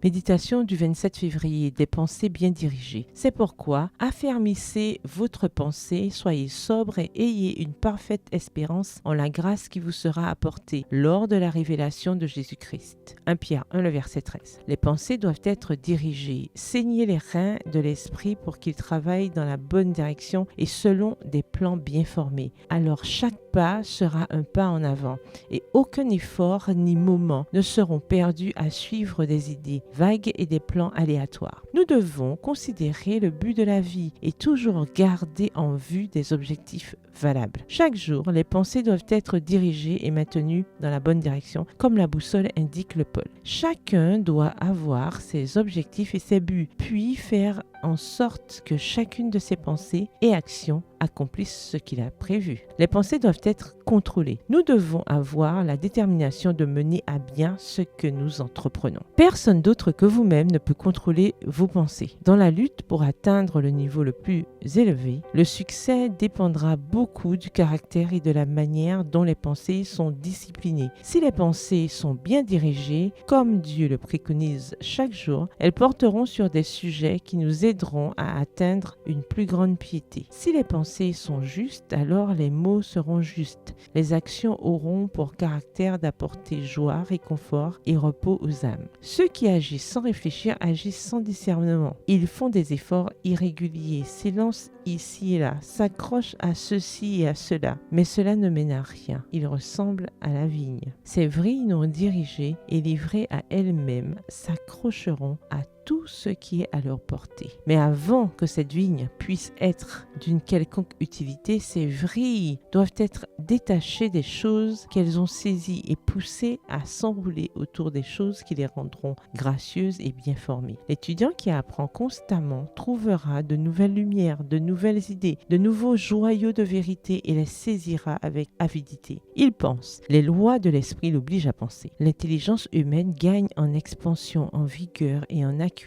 Méditation du 27 février, des pensées bien dirigées. C'est pourquoi affermissez votre pensée, soyez sobre et ayez une parfaite espérance en la grâce qui vous sera apportée lors de la révélation de Jésus-Christ. 1 Pierre 1, le verset 13. Les pensées doivent être dirigées. Saignez les reins de l'esprit pour qu'ils travaillent dans la bonne direction et selon des plans bien formés. Alors chaque pas sera un pas en avant et aucun effort ni moment ne seront perdus à suivre des idées vagues et des plans aléatoires. Nous devons considérer le but de la vie et toujours garder en vue des objectifs valables. Chaque jour, les pensées doivent être dirigées et maintenues dans la bonne direction, comme la boussole indique le pôle. Chacun doit avoir ses objectifs et ses buts, puis faire en sorte que chacune de ses pensées et actions accomplisse ce qu'il a prévu. Les pensées doivent être contrôlées. Nous devons avoir la détermination de mener à bien ce que nous entreprenons. Personne d'autre que vous-même ne peut contrôler vos pensées. Dans la lutte pour atteindre le niveau le plus élevé, le succès dépendra beaucoup du caractère et de la manière dont les pensées sont disciplinées. Si les pensées sont bien dirigées, comme Dieu le préconise chaque jour, elles porteront sur des sujets qui nous aideront à atteindre une plus grande piété. Si les pensées sont justes, alors les mots seront justes. Les actions auront pour caractère d'apporter joie, réconfort et repos aux âmes. Ceux qui agissent sans réfléchir agissent sans discernement. Ils font des efforts irréguliers, s'élancent ici et là, s'accrochent à ceci et à cela, mais cela ne mène à rien. Ils ressemblent à la vigne. Ces vrilles non dirigées et livrées à elles-mêmes s'accrocheront à tout ce qui est à leur portée. Mais avant que cette vigne puisse être d'une quelconque utilité, ces vrilles doivent être détachées des choses qu'elles ont saisies et poussées à s'enrouler autour des choses qui les rendront gracieuses et bien formées. L'étudiant qui apprend constamment trouvera de nouvelles lumières, de nouvelles idées, de nouveaux joyaux de vérité et les saisira avec avidité. Il pense. Les lois de l'esprit l'obligent à penser. L'intelligence humaine gagne en expansion, en vigueur et en acuité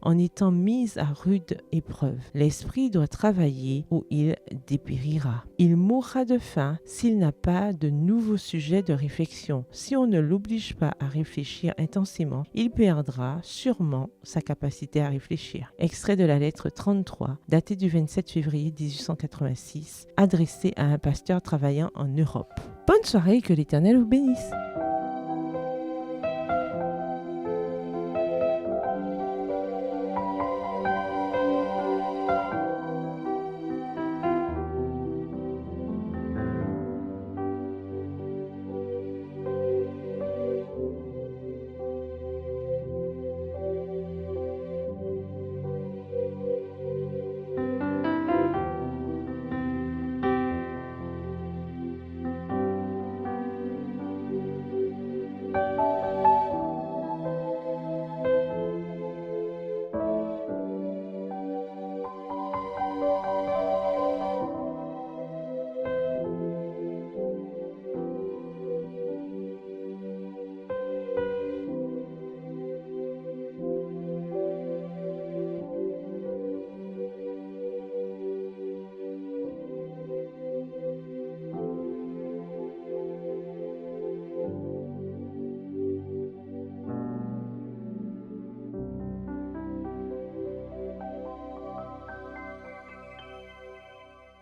en étant mise à rude épreuve. L'esprit doit travailler ou il dépérira. Il mourra de faim s'il n'a pas de nouveaux sujets de réflexion. Si on ne l'oblige pas à réfléchir intensément, il perdra sûrement sa capacité à réfléchir. Extrait de la lettre 33, datée du 27 février 1886, adressée à un pasteur travaillant en Europe. Bonne soirée et que l'Éternel vous bénisse.